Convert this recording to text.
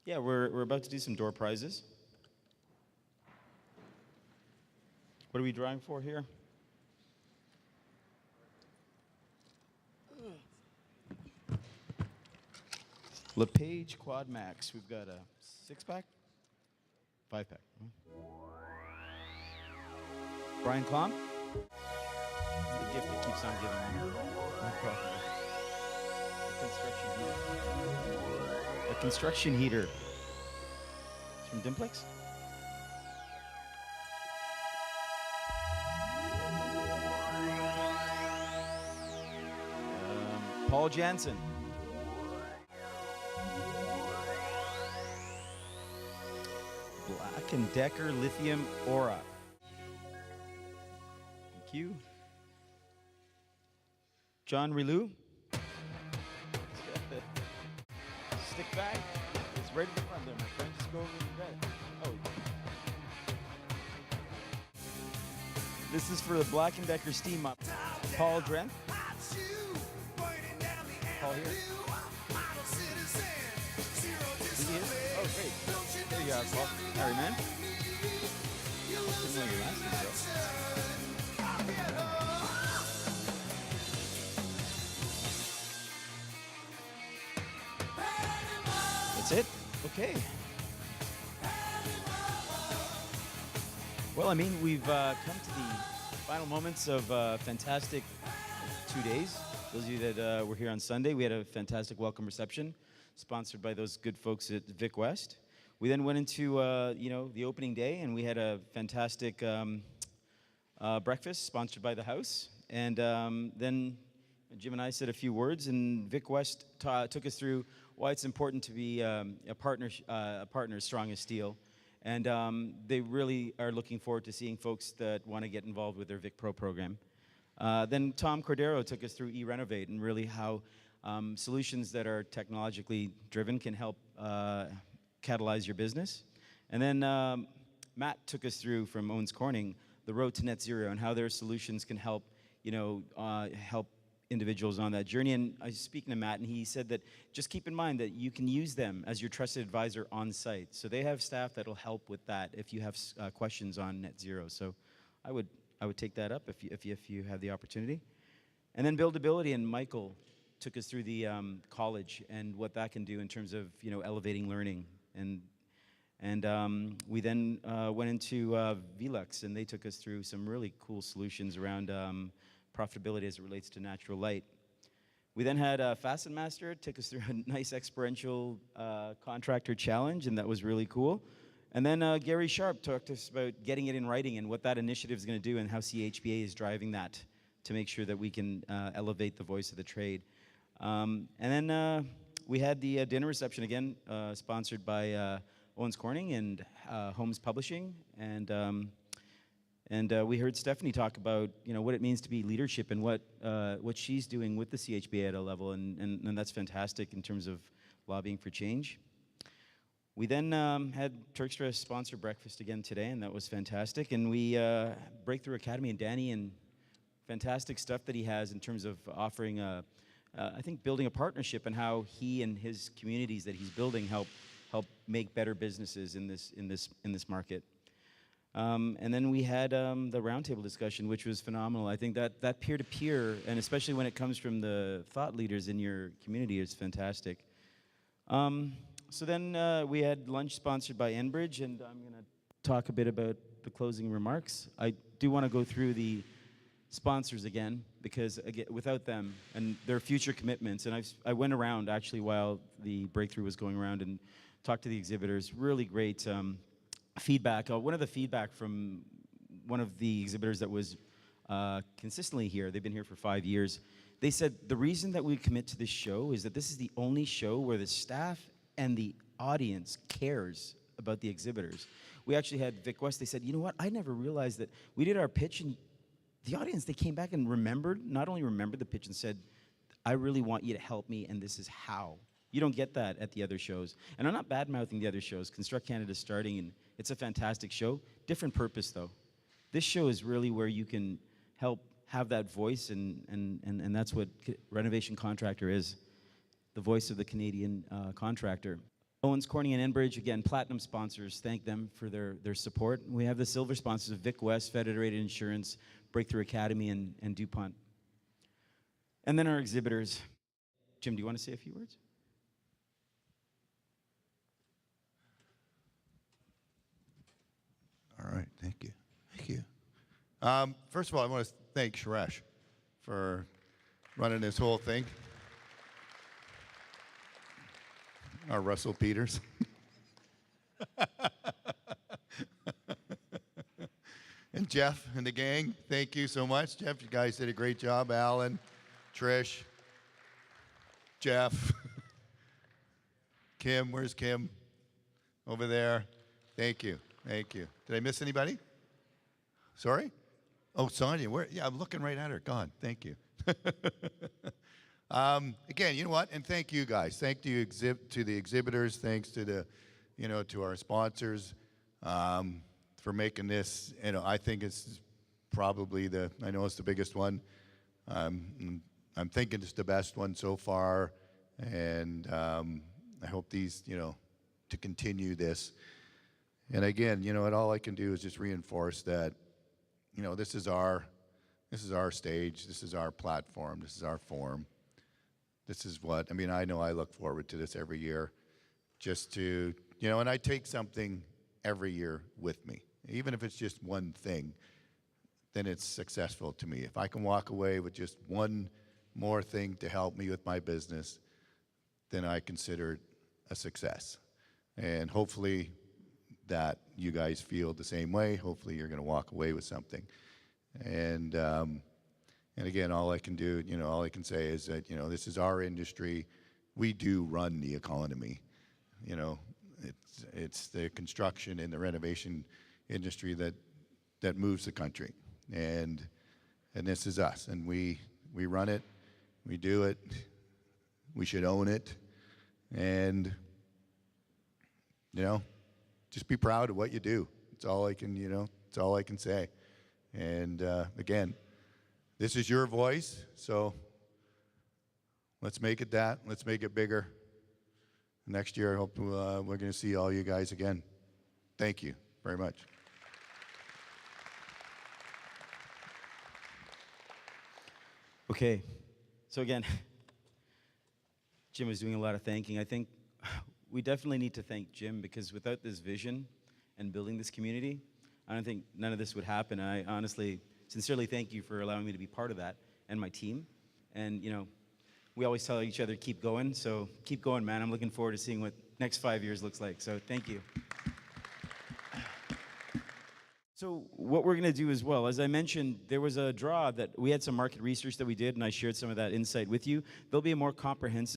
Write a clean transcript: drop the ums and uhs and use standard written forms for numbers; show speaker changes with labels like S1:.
S1: Yeah, we're about to do some door prizes. What are we drawing for here? LePage Quad Max. We've got a 6-pack? 5-pack. Brian Klom? The gift that keeps on giving me. No problem. The construction heater. It's from Dimplex? Paul Jansen. Black & Decker Lithium Aura. Thank you. John Rilou. Stick back. It's right at the front there, my friend. Just go over and grab it. Oh. This is for the Black & Decker Steam Mop. Paul Dren. Paul here. Is he here? Oh, great. There you go, Paul. Harry, man. Didn't know your last name, bro. That's it? Okay. Well, I mean, we've come to the final moments of fantastic 2 days. Those of you that were here on Sunday, we had a fantastic welcome reception sponsored by those good folks at Vic West. We then went into the opening day, and we had a fantastic breakfast sponsored by the house. And then Jim and I said a few words, and Vic West took us through why it's important to be a partner as strong as steel. And they really are looking forward to seeing folks that want to get involved with their Vic Pro program. Then Tom Cordero took us through Renovate and really how solutions that are technologically driven can help catalyze your business. And then Matt took us through from Owens Corning the road to net zero and how their solutions can help help individuals on that journey. And I was speaking to Matt, and he said that just keep in mind that you can use them as your trusted advisor on site. So they have staff that'll help with that if you have questions on net zero. So I would take that up if you have the opportunity. And then buildability, and Michael took us through the college and what that can do in terms of elevating learning. And we then went into Velux, and they took us through some really cool solutions around profitability as it relates to natural light. We then had Fasten Master took us through a nice experiential contractor challenge, and that was really cool. And then Gary Sharp talked to us about getting it in writing and what that initiative is going to do and how CHBA is driving that to make sure that we can elevate the voice of the trade. And then we had the dinner reception again, sponsored by Owens Corning and Holmes Publishing. And we heard Stephanie talk about what it means to be leadership and what she's doing with the CHBA at a level, and that's fantastic in terms of lobbying for change. We then had Turkstra sponsor breakfast again today, and that was fantastic. And we Breakthrough Academy and Danny, and fantastic stuff that he has in terms of offering I think building a partnership, and how he and his communities that he's building help make better businesses in this market. And then we had the roundtable discussion, which was phenomenal. I think that peer-to-peer, and especially when it comes from the thought leaders in your community, is fantastic. So then we had lunch sponsored by Enbridge, and I'm going to talk a bit about the closing remarks. I do want to go through the sponsors again, because again, without them and their future commitments, and I went around actually while the breakthrough was going around and talked to the exhibitors. Really great feedback. One of the feedback from one of the exhibitors that was consistently here, they've been here for 5 years, they said the reason that we commit to this show is that this is the only show where the staff and the audience cares about the exhibitors. We actually had Vic West, they said, you know what, I never realized that we did our pitch, and the audience, they came back and not only remembered the pitch and said, I really want you to help me, and this is how. You don't get that at the other shows. And I'm not bad-mouthing the other shows. Construct Canada's starting, and it's a fantastic show. Different purpose, though. This show is really where you can help have that voice, and that's what Renovation Contractor is, the voice of the Canadian contractor. Owens Corning and Enbridge, again, platinum sponsors. Thank them for their support. We have the silver sponsors of Vic West, Federated Insurance, Breakthrough Academy, and DuPont. And then our exhibitors. Jim, do you want to say a few words?
S2: All right, thank you. Thank you. First of all, I want to thank Suresh for running this whole thing. Or Russell Peters. And Jeff and the gang, thank you so much. Jeff, you guys did a great job. Alan, Trish, Jeff, Kim, where's Kim? Over there. Thank you. Thank you. Did I miss anybody? Sorry? Oh, Sonia, where? Yeah, I'm looking right at her. God, thank you. Again, you know what? And thank you guys. Thank you to the exhibitors. Thanks to the, to our sponsors for making this. I think it's probably I know it's the biggest one. I'm thinking it's the best one so far, and I hope these, to continue this. And again, all I can do is just reinforce that, this is our stage, this is our platform, this is our forum. This is what, I know I look forward to this every year, just to, and I take something every year with me. Even if it's just one thing, then it's successful to me. If I can walk away with just one more thing to help me with my business, then I consider it a success. And hopefully that you guys feel the same way. Hopefully you're going to walk away with something. And again, all I can do, all I can say is that, this is our industry. We do run the economy. It's the construction and the renovation industry that moves the country. And this is us. And we run it. We do it. We should own it. And, just be proud of what you do. It's all I can, it's all I can say. And again, this is your voice, so let's make it that. Let's make it bigger. Next year, I hope we're going to see all you guys again. Thank you very much.
S1: Okay, so again, Jim was doing a lot of thanking. I think we definitely need to thank Jim, because without this vision and building this community, I don't think none of this would happen. I honestly, sincerely thank you for allowing me to be part of that, and my team. And we always tell each other, keep going, so keep going, man. I'm looking forward to seeing what next 5 years looks like, so thank you. So what we're going to do as well, as I mentioned, there was a draw that we had some market research that we did, and I shared some of that insight with you. There'll be a more comprehensive